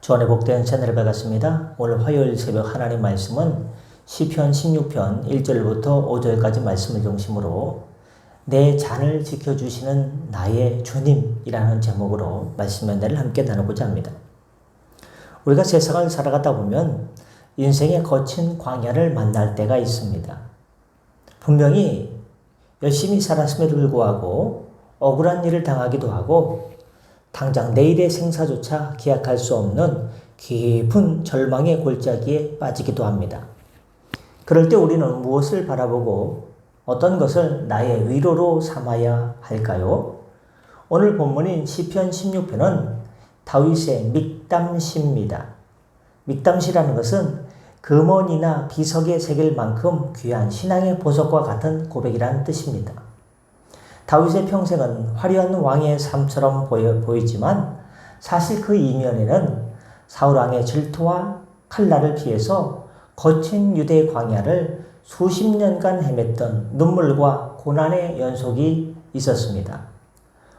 주안의 복된 채널에 반갑습니다. 오늘 화요일 새벽 하나님 말씀은 시편 16편 1절부터 5절까지 말씀을 중심으로 내 잔을 지켜주시는 나의 주님이라는 제목으로 말씀 연대를 함께 나누고자 합니다. 우리가 세상을 살아가다 보면 인생의 거친 광야를 만날 때가 있습니다. 분명히 열심히 살았음에도 불구하고 억울한 일을 당하기도 하고 당장 내일의 생사조차 기약할 수 없는 깊은 절망의 골짜기에 빠지기도 합니다. 그럴 때 우리는 무엇을 바라보고 어떤 것을 나의 위로로 삼아야 할까요? 오늘 본문인 시편 16편은 다윗의 믹담시입니다. 믹담시라는 것은 금원이나 비석에 새길 만큼 귀한 신앙의 보석과 같은 고백이라는 뜻입니다. 다윗의 평생은 화려한 왕의 삶처럼 보이지만 사실 그 이면에는 사울왕의 질투와 칼날을 피해서 거친 유대 광야를 수십 년간 헤맸던 눈물과 고난의 연속이 있었습니다.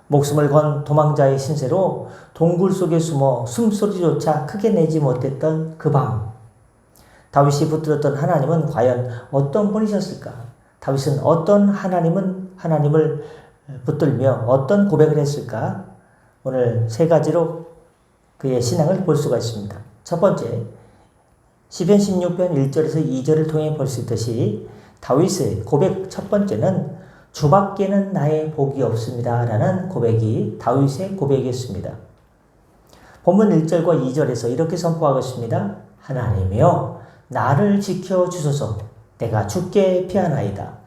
목숨을 건 도망자의 신세로 동굴 속에 숨어 숨소리조차 크게 내지 못했던 그 밤, 다윗이 붙들었던 하나님은 과연 어떤 분이셨을까? 다윗은 어떤 하나님을 붙들며 어떤 고백을 했을까? 오늘 세 가지로 그의 신앙을 볼 수가 있습니다. 첫 번째, 시편 16편 1절에서 2절을 통해 볼 수 있듯이 다윗의 고백 첫 번째는 주밖에는 나의 복이 없습니다 라는 고백이 다윗의 고백이었습니다. 본문 1절과 2절에서 이렇게 선포하고 있습니다. 하나님이여 나를 지켜주소서. 내가 주께 피하나이다.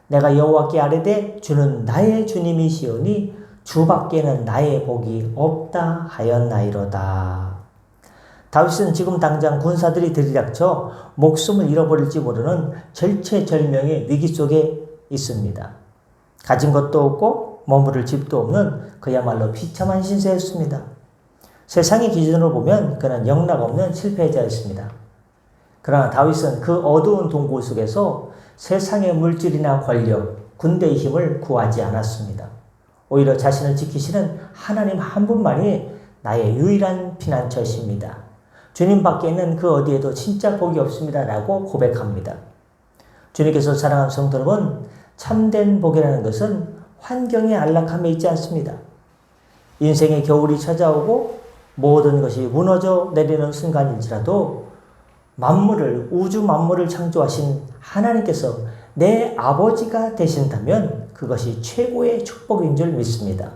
내가 여호와께 아뢰되 주는 나의 주님이시오니 주밖에는 나의 복이 없다 하였나이로다. 다윗은 지금 당장 군사들이 들이닥쳐 목숨을 잃어버릴지 모르는 절체절명의 위기 속에 있습니다. 가진 것도 없고 머무를 집도 없는 그야말로 비참한 신세였습니다. 세상의 기준으로 보면 그는 영락없는 실패자였습니다. 그러나 다윗은 그 어두운 동굴 속에서 세상의 물질이나 권력, 군대의 힘을 구하지 않았습니다. 오히려 자신을 지키시는 하나님 한 분만이 나의 유일한 피난처이십니다. 주님밖에는 그 어디에도 진짜 복이 없습니다 라고 고백합니다. 주님께서 사랑하는 성도 여러분, 참된 복이라는 것은 환경의 안락함에 있지 않습니다. 인생의 겨울이 찾아오고 모든 것이 무너져 내리는 순간일지라도 우주 만물을 창조하신 하나님께서 내 아버지가 되신다면 그것이 최고의 축복인 줄 믿습니다.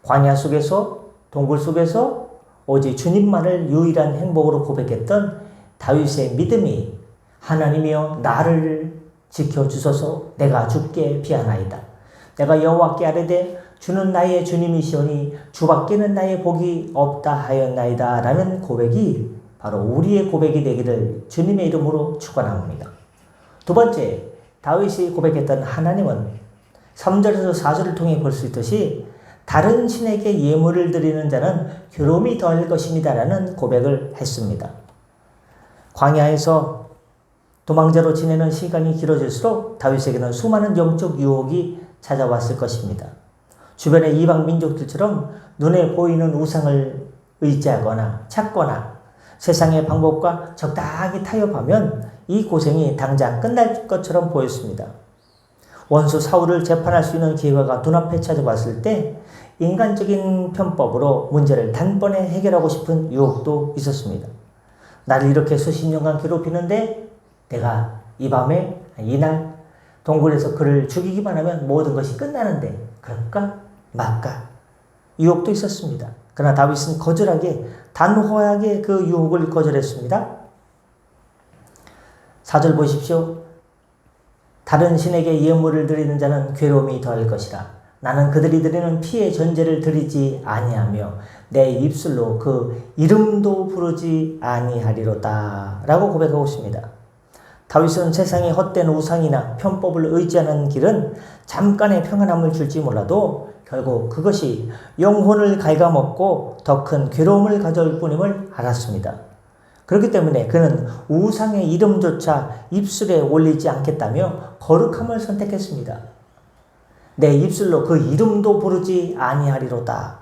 광야 속에서, 동굴 속에서 오직 주님만을 유일한 행복으로 고백했던 다윗의 믿음이 하나님이여 나를 지켜주소서. 내가 주께 피하나이다. 내가 여호와께 아뢰되 주는 나의 주님이시오니 주밖에는 나의 복이 없다 하였나이다 라는 고백이 바로 우리의 고백이 되기를 주님의 이름으로 축원합니다. 두 번째, 다윗이 고백했던 하나님은 3절에서 4절을 통해 볼 수 있듯이 다른 신에게 예물을 드리는 자는 괴로움이 더할 것입니다 라는 고백을 했습니다. 광야에서 도망자로 지내는 시간이 길어질수록 다윗에게는 수많은 영적 유혹이 찾아왔을 것입니다. 주변의 이방 민족들처럼 눈에 보이는 우상을 의지하거나 찾거나 세상의 방법과 적당히 타협하면 이 고생이 당장 끝날 것처럼 보였습니다. 원수 사울을 재판할 수 있는 기회가 눈앞에 찾아왔을 때 인간적인 편법으로 문제를 단번에 해결하고 싶은 유혹도 있었습니다. 나를 이렇게 수십 년간 괴롭히는데 내가 이날 동굴에서 그를 죽이기만 하면 모든 것이 끝나는데 그럴까 말까 유혹도 있었습니다. 그러나 다윗은 거절하게 단호하게 그 유혹을 거절했습니다. 4절 보십시오. 다른 신에게 예물을 드리는 자는 괴로움이 더할 것이라. 나는 그들이 드리는 피의 전제를 드리지 아니하며 내 입술로 그 이름도 부르지 아니하리로다 라고 고백하고 있습니다. 다윗은 세상의 헛된 우상이나 편법을 의지하는 길은 잠깐의 평안함을 줄지 몰라도 결국 그것이 영혼을 갉아먹고 더 큰 괴로움을 가져올 뿐임을 알았습니다. 그렇기 때문에 그는 우상의 이름조차 입술에 올리지 않겠다며 거룩함을 선택했습니다. 내 입술로 그 이름도 부르지 아니하리로다.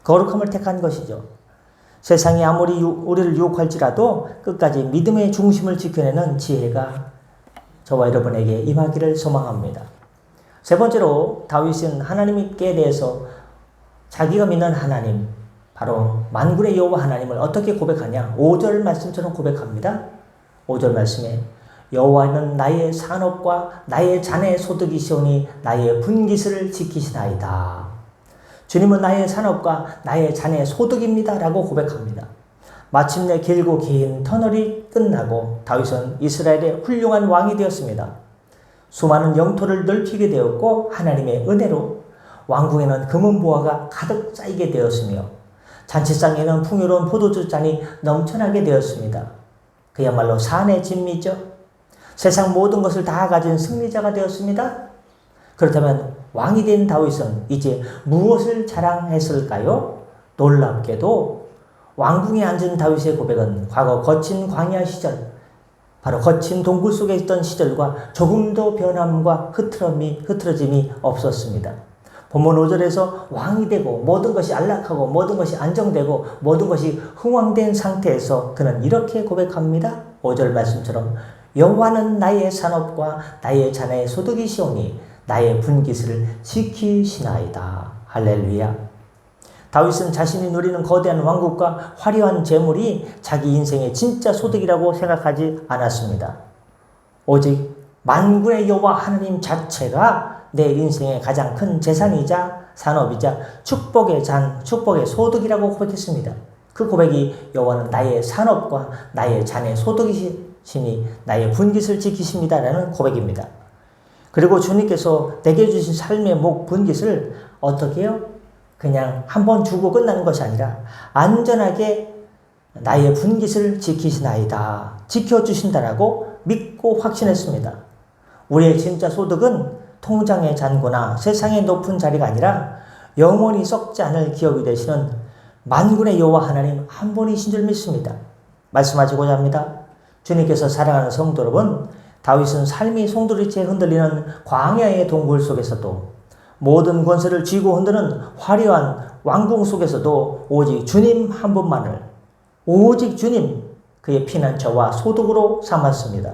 거룩함을 택한 것이죠. 세상이 아무리 우리를 유혹할지라도 끝까지 믿음의 중심을 지켜내는 지혜가 저와 여러분에게 임하기를 소망합니다. 세 번째로 다윗은 하나님께 대해서 자기가 믿는 하나님, 바로 만군의 여호와 하나님을 어떻게 고백하냐? 5절 말씀처럼 고백합니다. 5절 말씀에 여호와는 나의 산업과 나의 자네 소득이시오니 나의 분깃을 지키시나이다. 주님은 나의 산업과 나의 자네 소득입니다 라고 고백합니다. 마침내 길고 긴 터널이 끝나고 다윗은 이스라엘의 훌륭한 왕이 되었습니다. 수많은 영토를 넓히게 되었고 하나님의 은혜로 왕궁에는 금은보화가 가득 쌓이게 되었으며 잔치상에는 풍요로운 포도주 잔이 넘쳐나게 되었습니다. 그야말로 산의 진미죠. 세상 모든 것을 다 가진 승리자가 되었습니다. 그렇다면 왕이 된 다윗은 이제 무엇을 자랑했을까요? 놀랍게도 왕궁에 앉은 다윗의 고백은 과거 거친 광야 시절, 바로 거친 동굴 속에 있던 시절과 조금도 변함과 흐트러짐이 없었습니다. 본문 5절에서 왕이 되고 모든 것이 안락하고 모든 것이 안정되고 모든 것이 흥왕된 상태에서 그는 이렇게 고백합니다. 5절 말씀처럼 여호와는 나의 산업과 나의 자네의 소득이시오니 나의 분깃을 지키시나이다. 할렐루야. 다윗은 자신이 누리는 거대한 왕국과 화려한 재물이 자기 인생의 진짜 소득이라고 생각하지 않았습니다. 오직 만군의 여호와 하나님 자체가 내 인생의 가장 큰 재산이자 산업이자 축복의 잔, 축복의 소득이라고 고백했습니다. 그 고백이 여호와는 나의 산업과 나의 잔의 소득이시니 나의 분깃을 지키십니다라는 고백입니다. 그리고 주님께서 내게 주신 삶의 분깃을 어떻게 해요? 그냥 한번 주고 끝나는 것이 아니라 안전하게 나의 분깃을 지키시나이다. 지켜주신다라고 믿고 확신했습니다. 우리의 진짜 소득은 통장의 잔고나 세상의 높은 자리가 아니라 영원히 썩지 않을 기업이 되시는 만군의 여호와 하나님 한 분이신 줄 믿습니다. 말씀하시고자 합니다. 주님께서 사랑하는 성도 여러분, 다윗은 삶이 송두리째 흔들리는 광야의 동굴 속에서도 모든 권세를 쥐고 흔드는 화려한 왕궁 속에서도 오직 주님 한 분만을, 오직 주님, 그의 피난처와 소득으로 삼았습니다.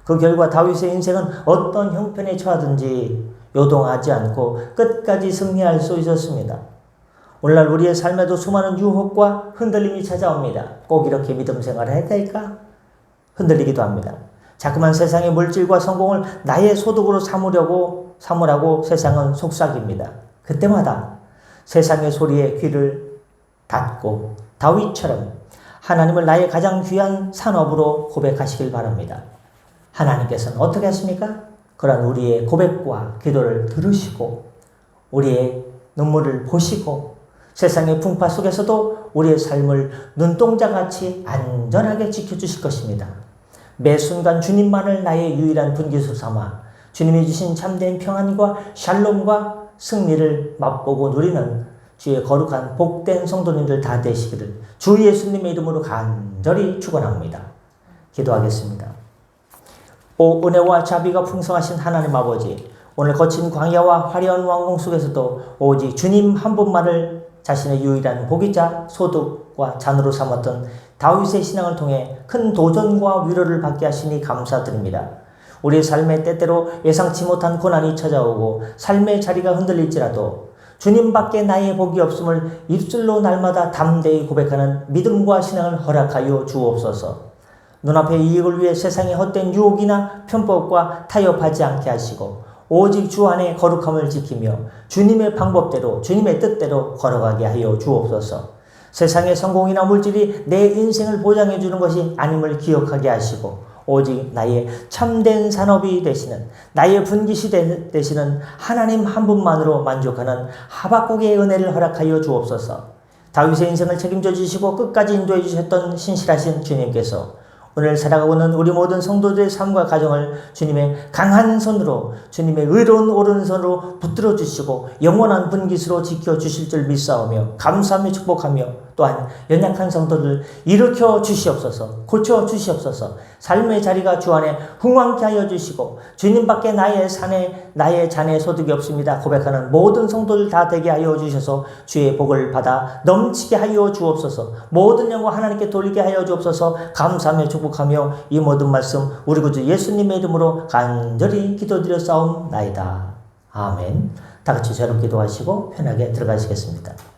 그 결과 다윗의 인생은 어떤 형편에 처하든지 요동하지 않고 끝까지 승리할 수 있었습니다. 오늘날 우리의 삶에도 수많은 유혹과 흔들림이 찾아옵니다. 꼭 이렇게 믿음 생활을 해야 될까? 흔들리기도 합니다. 자꾸만 세상의 물질과 성공을 나의 소득으로 삼으라고 세상은 속삭입니다. 그때마다 세상의 소리에 귀를 닫고 다윗처럼 하나님을 나의 가장 귀한 산업으로 고백하시길 바랍니다. 하나님께서는 어떻게 하십니까? 그러한 우리의 고백과 기도를 들으시고 우리의 눈물을 보시고 세상의 풍파 속에서도 우리의 삶을 눈동자같이 안전하게 지켜주실 것입니다. 매 순간 주님만을 나의 유일한 분깃으로 삼아 주님이 주신 참된 평안과 샬롬과 승리를 맛보고 누리는 주의 거룩한 복된 성도님들 다 되시기를 주 예수님의 이름으로 간절히 축원합니다. 기도하겠습니다. 오 은혜와 자비가 풍성하신 하나님 아버지, 오늘 거친 광야와 화려한 왕궁 속에서도 오직 주님 한 분만을 자신의 유일한 복이자 소득과 잔으로 삼았던 다윗의 신앙을 통해 큰 도전과 위로를 받게 하시니 감사드립니다. 우리의 삶에 때때로 예상치 못한 고난이 찾아오고 삶의 자리가 흔들릴지라도 주님밖에 나의 복이 없음을 입술로 날마다 담대히 고백하는 믿음과 신앙을 허락하여 주옵소서. 눈앞의 이익을 위해 세상의 헛된 유혹이나 편법과 타협하지 않게 하시고 오직 주 안에 거룩함을 지키며 주님의 방법대로 주님의 뜻대로 걸어가게 하여 주옵소서. 세상의 성공이나 물질이 내 인생을 보장해 주는 것이 아님을 기억하게 하시고 오직 나의 참된 산업이 되시는 나의 분깃이 되시는 하나님 한 분만으로 만족하는 하박국의 은혜를 허락하여 주옵소서. 다윗의 인생을 책임져 주시고 끝까지 인도해 주셨던 신실하신 주님께서 오늘 살아가고 있는 우리 모든 성도들의 삶과 가정을 주님의 강한 손으로 주님의 의로운 오른손으로 붙들어 주시고 영원한 분깃으로 지켜주실 줄 믿사오며 감사하며 축복하며 또한 연약한 성도를 일으켜 주시옵소서. 고쳐 주시옵소서. 삶의 자리가 주 안에 흥왕케 하여 주시고 주님밖에 나의 자네 소득이 없습니다 고백하는 모든 성도들 다 되게 하여 주셔서 주의 복을 받아 넘치게 하여 주옵소서. 모든 영광 하나님께 돌리게 하여 주옵소서. 감사하며 축복하며 이 모든 말씀 우리 구주 예수님의 이름으로 간절히 기도드려 싸움나이다. 아멘. 다 같이 저로 기도하시고 편하게 들어가시겠습니다.